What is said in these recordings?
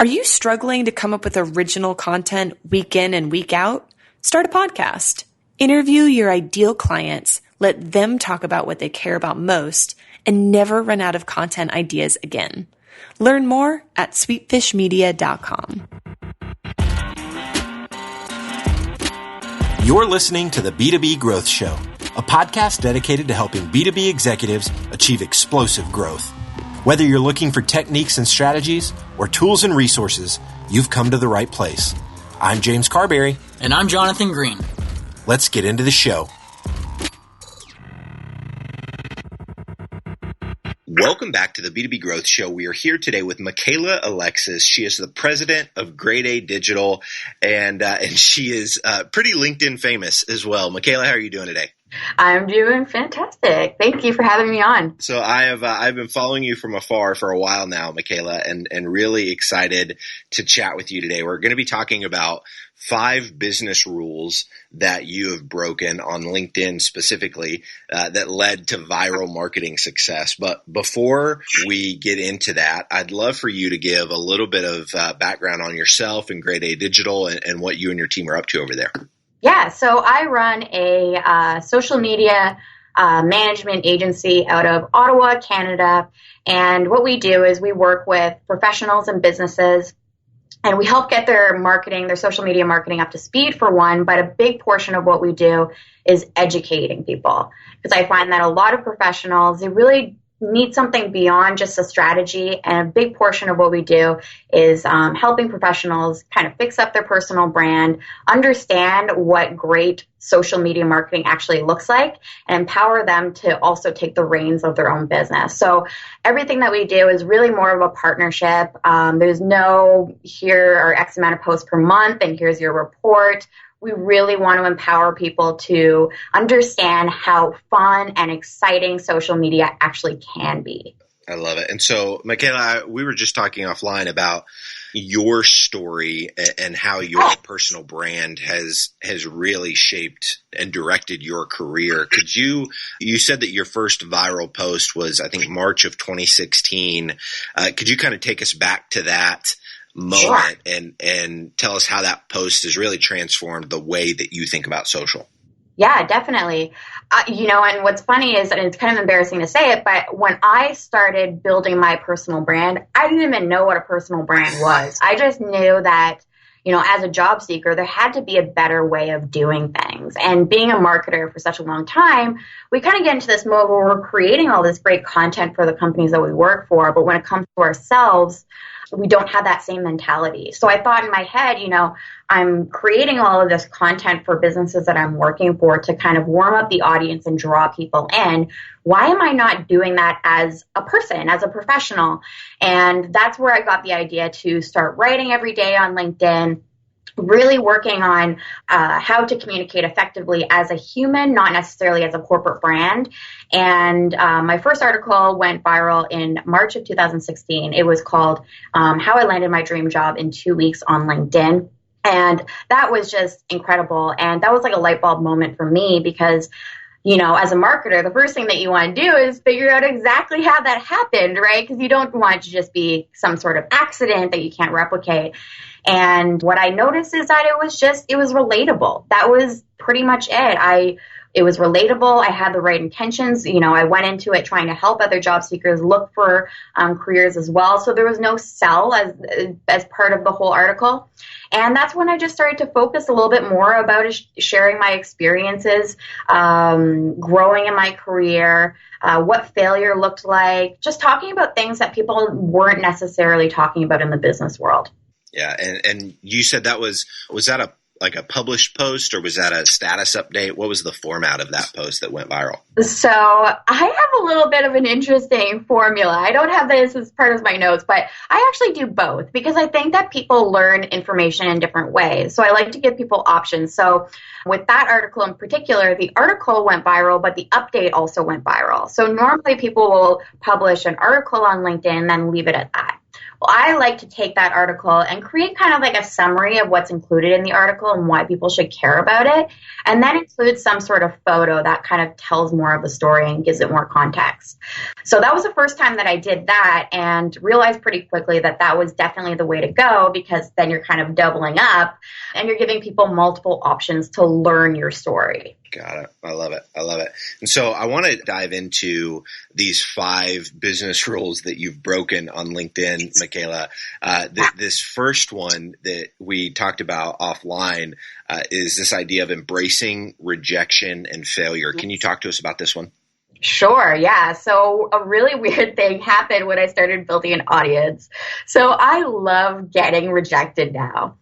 Are you struggling to come up with original content week in and week out? Start a podcast. Interview your ideal clients, let them talk about what they care about most, and never run out of content ideas again. Learn more at sweetfishmedia.com. You're listening to the B2B Growth Show, a podcast dedicated to helping B2B executives achieve explosive growth. Whether you're looking for techniques and strategies or tools and resources, you've come to the right place. I'm James Carberry. And I'm Jonathan Green. Let's get into the show. Welcome back to the B2B Growth Show. We are here today with Michaela Alexis. She is the president of Grade A Digital, and she is pretty LinkedIn famous as well. Michaela, how are you doing today? I'm doing fantastic. Thank you for having me on. So I've been following you from afar for a while now, Michaela, and really excited to chat with you today. We're going to be talking about 5 business rules that you have broken on LinkedIn specifically that led to viral marketing success. But before we get into that, I'd love for you to give a little bit of background on yourself and Grade A Digital and what you and your team are up to over there. Yeah, so I run a social media management agency out of Ottawa, Canada. And what we do is we work with professionals and businesses, and we help get their marketing, their social media marketing up to speed for one, but a big portion of what we do is educating people. Because I find that a lot of professionals, they really need something beyond just a strategy, and a big portion of what we do is helping professionals kind of fix up their personal brand, understand what great social media marketing actually looks like, and empower them to also take the reins of their own business. So everything that we do is really more of a partnership. There's no here are X amount of posts per month and here's your report. We really want to empower people to understand how fun and exciting social media actually can be. I love it. And so, Michaela, we were just talking offline about your story and how your personal brand has really shaped and directed your career. You said that your first viral post was, I think, March of 2016. Could you kind of take us back to that moment and tell us how that post has really transformed the way that you think about social? Yeah, definitely. And what's funny is, and it's kind of embarrassing to say it, but when I started building my personal brand, I didn't even know what a personal brand was. I just knew that, as a job seeker, there had to be a better way of doing things. And being a marketer for such a long time, we kind of get into this mode where we're creating all this great content for the companies that we work for. But when it comes to ourselves, we don't have that same mentality. So I thought in my head, I'm creating all of this content for businesses that I'm working for to kind of warm up the audience and draw people in. Why am I not doing that as a person, as a professional? And that's where I got the idea to start writing every day on LinkedIn, really working on how to communicate effectively as a human, not necessarily as a corporate brand. And my first article went viral in March of 2016. It was called How I Landed My Dream Job in 2 Weeks on LinkedIn. And that was just incredible. And that was like a light bulb moment for me because, as a marketer, the first thing that you want to do is figure out exactly how that happened, right? Because you don't want it to just be some sort of accident that you can't replicate. And what I noticed is that it was relatable. That was pretty much it. It was relatable. I had the right intentions. I went into it trying to help other job seekers look for careers as well. So there was no sell as part of the whole article. And that's when I just started to focus a little bit more about sharing my experiences, growing in my career, what failure looked like, just talking about things that people weren't necessarily talking about in the business world. Yeah, and you said was that a published post or was that a status update? What was the format of that post that went viral? So I have a little bit of an interesting formula. I don't have this as part of my notes, but I actually do both because I think that people learn information in different ways. So I like to give people options. So with that article in particular, the article went viral, but the update also went viral. So normally people will publish an article on LinkedIn and then leave it at that. I like to take that article and create kind of like a summary of what's included in the article and why people should care about it. And then include some sort of photo that kind of tells more of the story and gives it more context. So that was the first time that I did that, and realized pretty quickly that that was definitely the way to go, because then you're kind of doubling up and you're giving people multiple options to learn your story. Got it. I love it. I love it. And so I want to dive into these 5 business rules that you've broken on LinkedIn, Michaela. This first one that we talked about offline is this idea of embracing rejection and failure. Can you talk to us about this one? Sure, yeah. So a really weird thing happened when I started building an audience. So I love getting rejected now.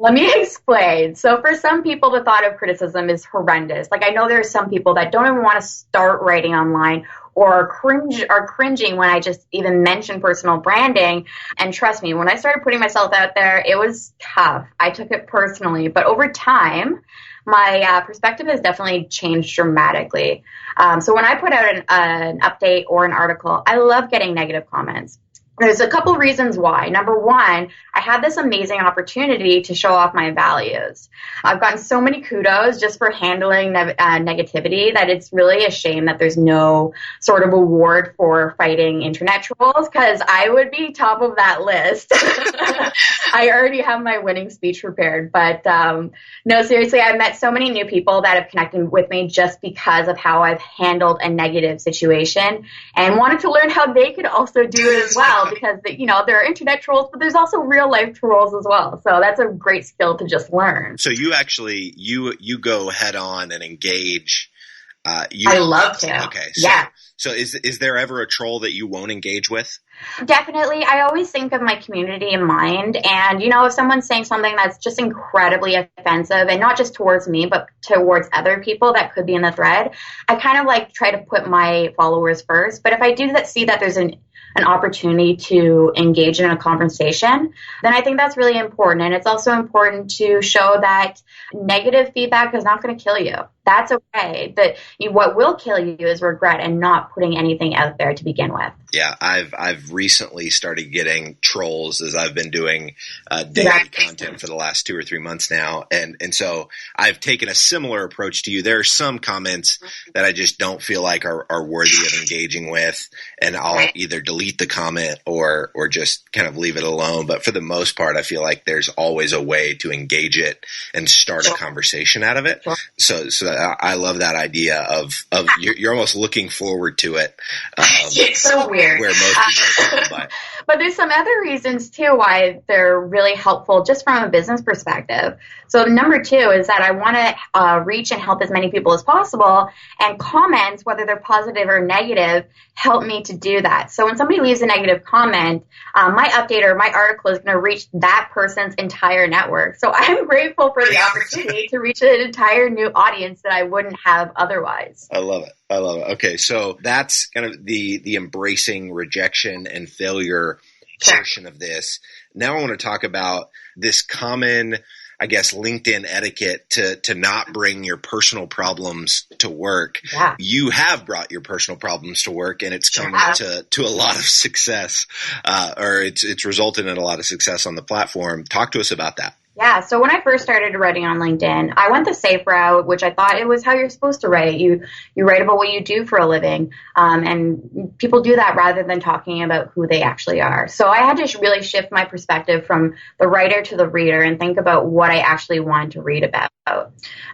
Let me explain. So for some people, the thought of criticism is horrendous. Like, I know there are some people that don't even want to start writing online or are cringing when I just even mention personal branding. And trust me, when I started putting myself out there, it was tough. I took it personally. But over time, my perspective has definitely changed dramatically. So when I put out an update or an article, I love getting negative comments. There's a couple reasons why. Number one, I had this amazing opportunity to show off my values. I've gotten so many kudos just for handling negativity that it's really a shame that there's no sort of award for fighting internet trolls, because I would be top of that list. I already have my winning speech prepared. But no, seriously, I've met so many new people that have connected with me just because of how I've handled a negative situation, and wanted to learn how they could also do it as well. Because, you know, there are internet trolls, but there's also real life trolls as well. So that's a great skill to just learn. So you actually, you go head on and engage. I love to. Okay. Yeah. So is there ever a troll that you won't engage with? Definitely. I always think of my community in mind. And, you know, if someone's saying something that's just incredibly offensive, and not just towards me, but towards other people that could be in the thread, I kind of like try to put my followers first. But if I do see that there's an opportunity to engage in a conversation, then I think that's really important. And it's also important to show that negative feedback is not going to kill you. That's okay. But what will kill you is regret and not putting anything out there to begin with. Yeah, I've recently started getting trolls as I've been doing daily content for the last 2 or 3 months now, and so I've taken a similar approach to you. There are some comments that I just don't feel like are worthy of engaging with, and I'll either delete the comment or just kind of leave it alone. But for the most part, I feel like there's always a way to engage it and start a conversation out of it. So I love that idea of you're almost looking forward to it. It's so weird. Where most people are. But there's some other reasons too why they're really helpful just from a business perspective. So number 2 is that I want to reach and help as many people as possible, and comments, whether they're positive or negative, help me to do that. So when somebody leaves a negative comment, my update or my article is going to reach that person's entire network. So I'm grateful for the opportunity to reach an entire new audience that I wouldn't have otherwise. I love it. I love it. Okay, so that's kind of the embracing rejection and failure portion of this. Now I want to talk about this common, I guess, LinkedIn etiquette to not bring your personal problems to work. Yeah. You have brought your personal problems to work, and it's come to a lot of success, or it's resulted in a lot of success on the platform. Talk to us about that. Yeah, so when I first started writing on LinkedIn, I went the safe route, which I thought it was how you're supposed to write. You write about what you do for a living, and people do that rather than talking about who they actually are. So I had to really shift my perspective from the writer to the reader and think about what I actually wanted to read about.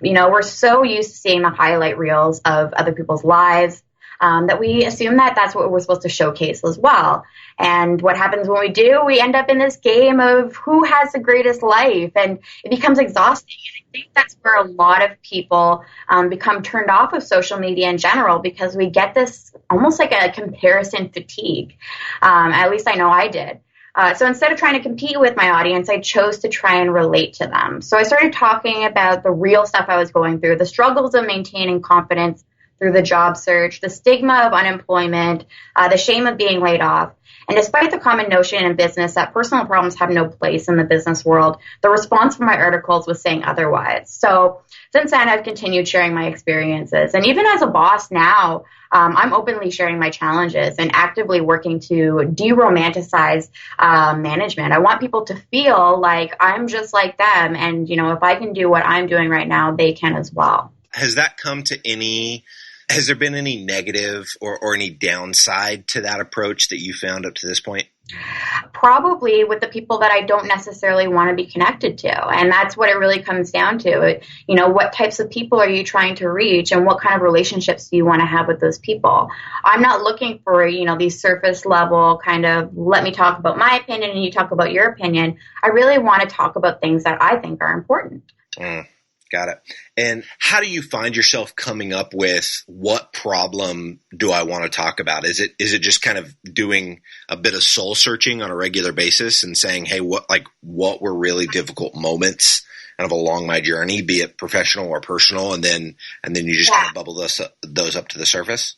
You know, we're so used to seeing the highlight reels of other people's lives, that we assume that that's what we're supposed to showcase as well. And what happens when we do? We end up in this game of who has the greatest life, and it becomes exhausting. And I think that's where a lot of people become turned off of social media in general, because we get this almost like a comparison fatigue. At least I know I did. So instead of trying to compete with my audience, I chose to try and relate to them. So I started talking about the real stuff I was going through, the struggles of maintaining confidence through the job search, the stigma of unemployment, the shame of being laid off. And despite the common notion in business that personal problems have no place in the business world, the response from my articles was saying otherwise. So since then, I've continued sharing my experiences. And even as a boss now, I'm openly sharing my challenges and actively working to de-romanticize management. I want people to feel like I'm just like them. And, if I can do what I'm doing right now, they can as well. Has there been any negative or any downside to that approach that you found up to this point? Probably with the people that I don't necessarily want to be connected to. And that's what it really comes down to. What types of people are you trying to reach and what kind of relationships do you want to have with those people? I'm not looking for, these surface level kind of let me talk about my opinion and you talk about your opinion. I really want to talk about things that I think are important. Got it. And how do you find yourself coming up with what problem do I want to talk about? Is it just kind of doing a bit of soul searching on a regular basis and saying, hey, what were really difficult moments kind of along my journey, be it professional or personal, and then you just kind of bubble those up to the surface?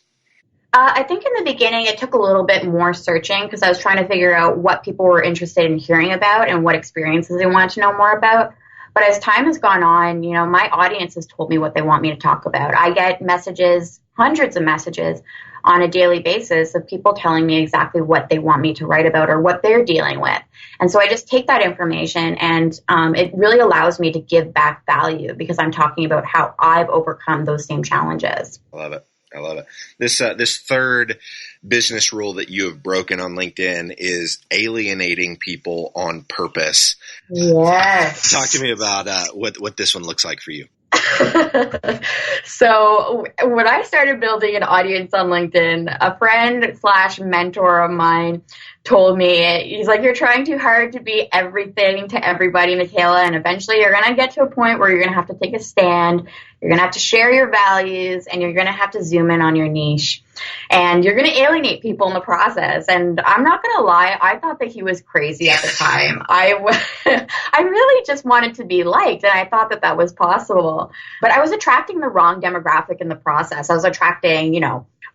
I think in the beginning it took a little bit more searching because I was trying to figure out what people were interested in hearing about and what experiences they wanted to know more about. But as time has gone on, my audience has told me what they want me to talk about. I get messages, hundreds of messages on a daily basis of people telling me exactly what they want me to write about or what they're dealing with. And so I just take that information and it really allows me to give back value because I'm talking about how I've overcome those same challenges. I love it. This third business rule that you have broken on LinkedIn is alienating people on purpose. Yes. Talk to me about what this one looks like for you. So when I started building an audience on LinkedIn, a friend / mentor of mine told me, he's like, you're trying too hard to be everything to everybody, Michaela, and eventually you're going to get to a point where you're going to have to take a stand, you're going to have to share your values, and you're going to have to zoom in on your niche. And you're going to alienate people in the process. And I'm not going to lie, I thought that he was crazy at the time. I really just wanted to be liked, and I thought that was possible. But I was attracting the wrong demographic in the process. I was attracting,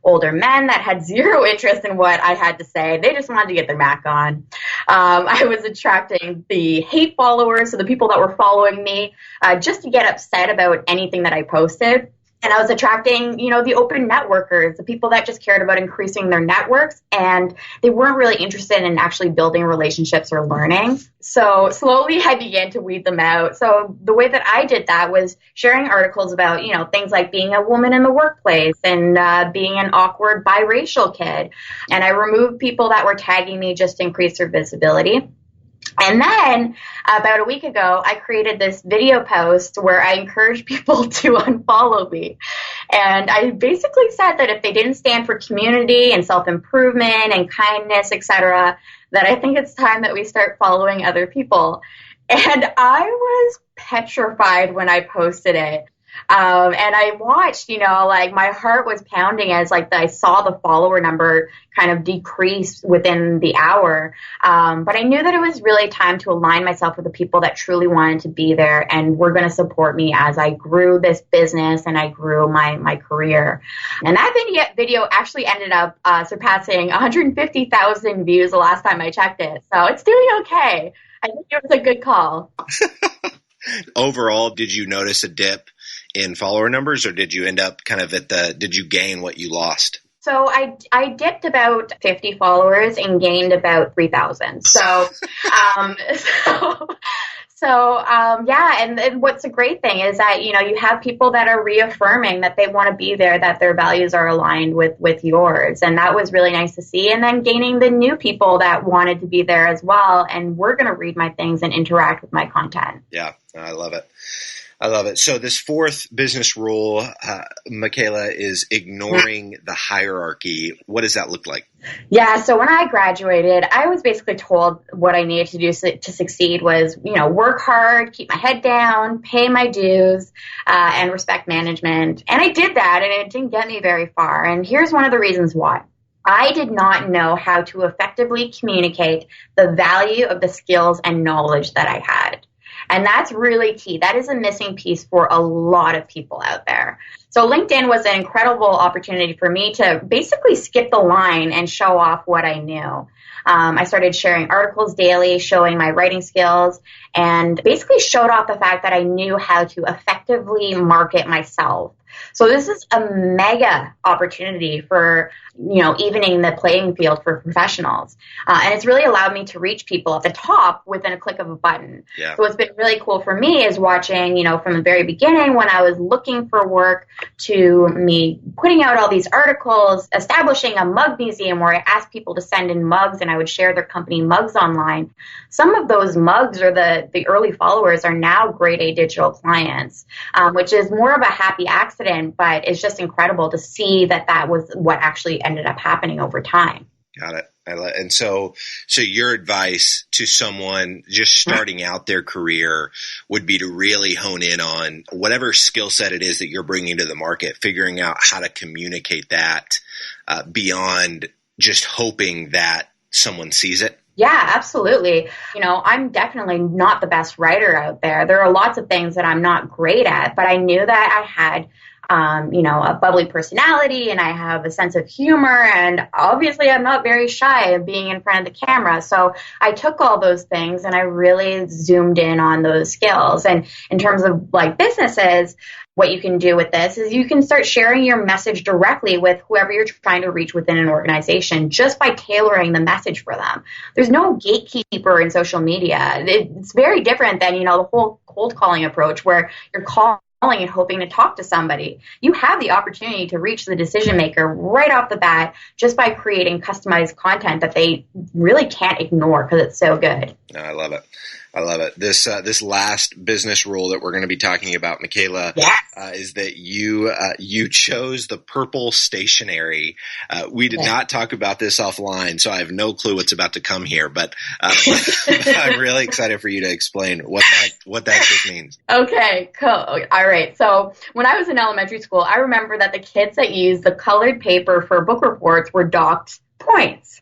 older men that had zero interest in what I had to say. They just wanted to get their Mac on. I was attracting the hate followers, so the people that were following me just to get upset about anything that I posted. And I was attracting, the open networkers, the people that just cared about increasing their networks, and they weren't really interested in actually building relationships or learning. So slowly I began to weed them out. So the way that I did that was sharing articles about, things like being a woman in the workplace and being an awkward biracial kid. And I removed people that were tagging me just to increase their visibility. And then about a week ago, I created this video post where I encouraged people to unfollow me. And I basically said that if they didn't stand for community and self-improvement and kindness, etc., that I think it's time that we start following other people. And I was petrified when I posted it. And I watched, my heart was pounding as I saw the follower number kind of decrease within the hour. But I knew that it was really time to align myself with the people that truly wanted to be there and were going to support me as I grew this business and I grew my career. And that video actually ended up surpassing 150,000 views the last time I checked it. So it's doing okay. I think it was a good call. Overall, did you notice a dip in follower numbers, or did you end up kind of did you gain what you lost? So I dipped about 50 followers and gained about 3,000. And what's a great thing is that, you have people that are reaffirming that they want to be there, that their values are aligned with yours. And that was really nice to see. And then gaining the new people that wanted to be there as well. And we're going to read my things and interact with my content. Yeah, I love it. So this fourth business rule, Michaela, is ignoring the hierarchy. What does that look like? Yeah, so when I graduated, I was basically told what I needed to do to succeed was, work hard, keep my head down, pay my dues, and respect management. And I did that, and it didn't get me very far. And here's one of the reasons why. I did not know how to effectively communicate the value of the skills and knowledge that I had. And that's really key. That is a missing piece for a lot of people out there. So LinkedIn was an incredible opportunity for me to basically skip the line and show off what I knew. I started sharing articles daily, showing my writing skills, and basically showed off the fact that I knew how to effectively market myself. So this is a mega opportunity for, evening the playing field for professionals. And it's really allowed me to reach people at the top within a click of a button. Yeah. So what's been really cool for me is watching, from the very beginning when I was looking for work to me putting out all these articles, establishing a mug museum where I asked people to send in mugs and I would share their company mugs online. Some of those mugs or the early followers are now grade A digital clients, which is more of a happy accident, but it's just incredible to see that was what actually ended up happening over time. Got it. And so your advice to someone just starting out their career would be to really hone in on whatever skill set it is that you're bringing to the market, figuring out how to communicate that beyond just hoping that someone sees it. Yeah, absolutely. I'm definitely not the best writer out there. There are lots of things that I'm not great at, but I knew that I had a bubbly personality and I have a sense of humor, and obviously I'm not very shy of being in front of the camera. So I took all those things and I really zoomed in on those skills. And in terms of like businesses, what you can do with this is you can start sharing your message directly with whoever you're trying to reach within an organization just by tailoring the message for them. There's no gatekeeper in social media. It's very different than, the whole cold calling approach where you're calling and hoping to talk to somebody. You have the opportunity to reach the decision maker right off the bat just by creating customized content that they really can't ignore because it's so good. I love it. This last business rule that we're going to be talking about, Michaela, yes. Is that you chose the purple stationery. We did not talk about this offline, so I have no clue what's about to come here. But I'm really excited for you to explain what that just means. Okay, cool. All right. So when I was in elementary school, I remember that the kids that used the colored paper for book reports were docked points.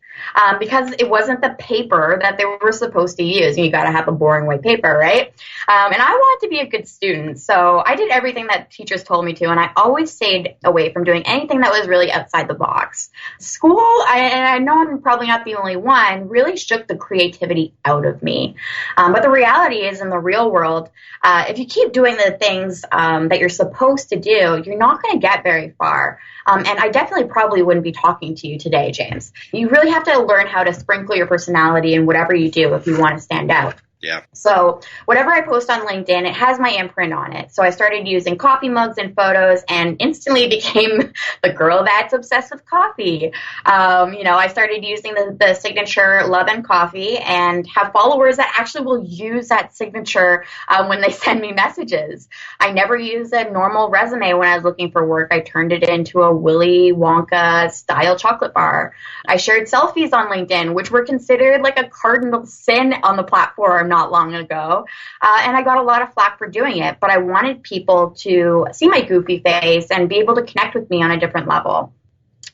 Because it wasn't the paper that they were supposed to use. You got to have a boring white paper, right? And I wanted to be a good student, so I did everything that teachers told me to, and I always stayed away from doing anything that was really outside the box. School, and I know I'm probably not the only one, really shook the creativity out of me. But the reality is, in the real world, if you keep doing the things that you're supposed to do, you're not going to get very far. And I definitely probably wouldn't be talking to you today, James. You really have to learn how to sprinkle your personality in whatever you do if you want to stand out. Yeah. So whatever I post on LinkedIn, it has my imprint on it. So I started using coffee mugs and photos and instantly became the girl that's obsessed with coffee. I started using the signature Love and Coffee and have followers that actually will use that signature when they send me messages. I never used a normal resume when I was looking for work. I turned it into a Willy Wonka style chocolate bar. I shared selfies on LinkedIn, which were considered like a cardinal sin on the platform not long ago. And I got a lot of flack for doing it, but I wanted people to see my goofy face and be able to connect with me on a different level.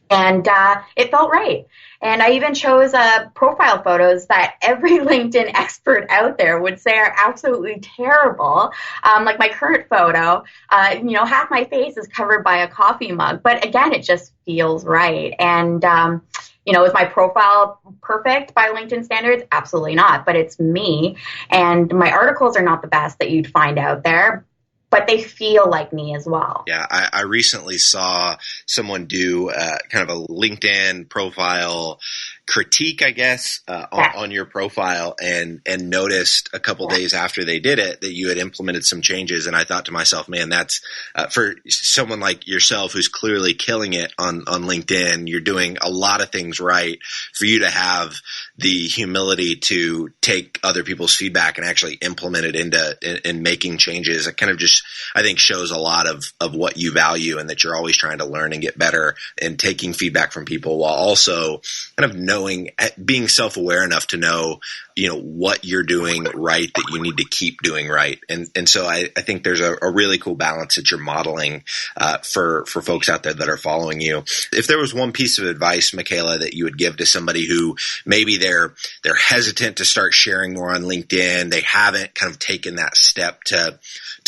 And it felt right. And I even chose profile photos that every LinkedIn expert out there would say are absolutely terrible. Like my current photo, half my face is covered by a coffee mug. But again, it just feels right. And is my profile perfect by LinkedIn standards? Absolutely not, but it's me. And my articles are not the best that you'd find out there, but they feel like me as well. Yeah, I recently saw someone do kind of a LinkedIn profile critique, I guess, on your profile and noticed a couple days after they did it that you had implemented some changes. And I thought to myself, man, that's for someone like yourself who's clearly killing it on LinkedIn. You're doing a lot of things right. For you to have the humility to take other people's feedback and actually implement it in making changes, it kind of just, I think, shows a lot of what you value and that you're always trying to learn and get better and taking feedback from people while also kind of being self-aware enough to know, what you're doing right that you need to keep doing right. And so I think there's a really cool balance that you're modeling for folks out there that are following you. If there was one piece of advice, Michaela, that you would give to somebody who maybe they're hesitant to start sharing more on LinkedIn, they haven't kind of taken that step to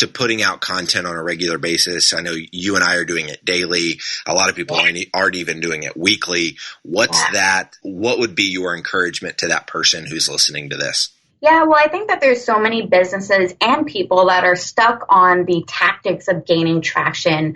putting out content on a regular basis. I know you and I are doing it daily. A lot of people aren't even doing it weekly. What's that what would be your encouragement to that person who's listening to this? Yeah, well, I think that there's so many businesses and people that are stuck on the tactics of gaining traction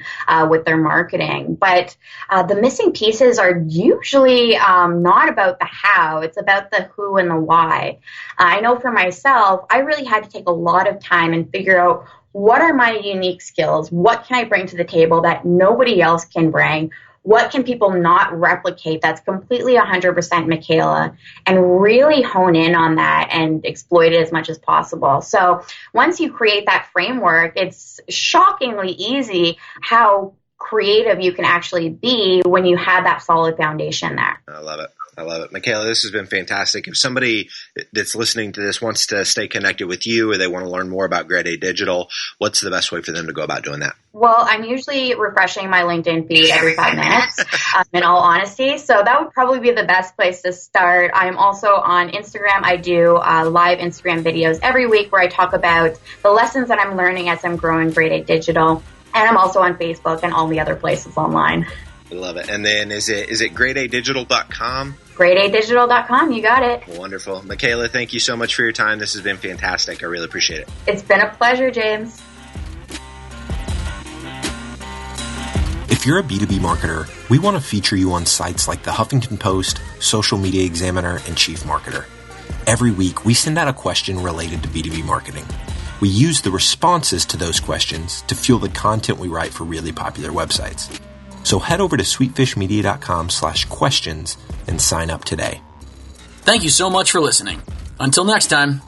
with their marketing. But the missing pieces are usually not about the how, it's about the who and the why. I know for myself, I really had to take a lot of time and figure out what are my unique skills? What can I bring to the table that nobody else can bring? What can people not replicate that's completely 100% Michaela, and really hone in on that and exploit it as much as possible. So once you create that framework, it's shockingly easy how creative you can actually be when you have that solid foundation there. I love it. I love it. Michaela, this has been fantastic. If somebody that's listening to this wants to stay connected with you or they want to learn more about Grade A Digital, what's the best way for them to go about doing that? Well, I'm usually refreshing my LinkedIn feed every 5 minutes, in all honesty. So that would probably be the best place to start. I'm also on Instagram. I do live Instagram videos every week where I talk about the lessons that I'm learning as I'm growing Grade A Digital. And I'm also on Facebook and all the other places online. I love it. And then is it gradeadigital.com? Gradeadigital.com. You got it. Wonderful. Michaela, thank you so much for your time. This has been fantastic. I really appreciate it. It's been a pleasure, James. If you're a B2B marketer, we want to feature you on sites like the Huffington Post, Social Media Examiner, and Chief Marketer. Every week, we send out a question related to B2B marketing. We use the responses to those questions to fuel the content we write for really popular websites. So head over to sweetfishmedia.com/questions and sign up today. Thank you so much for listening. Until next time.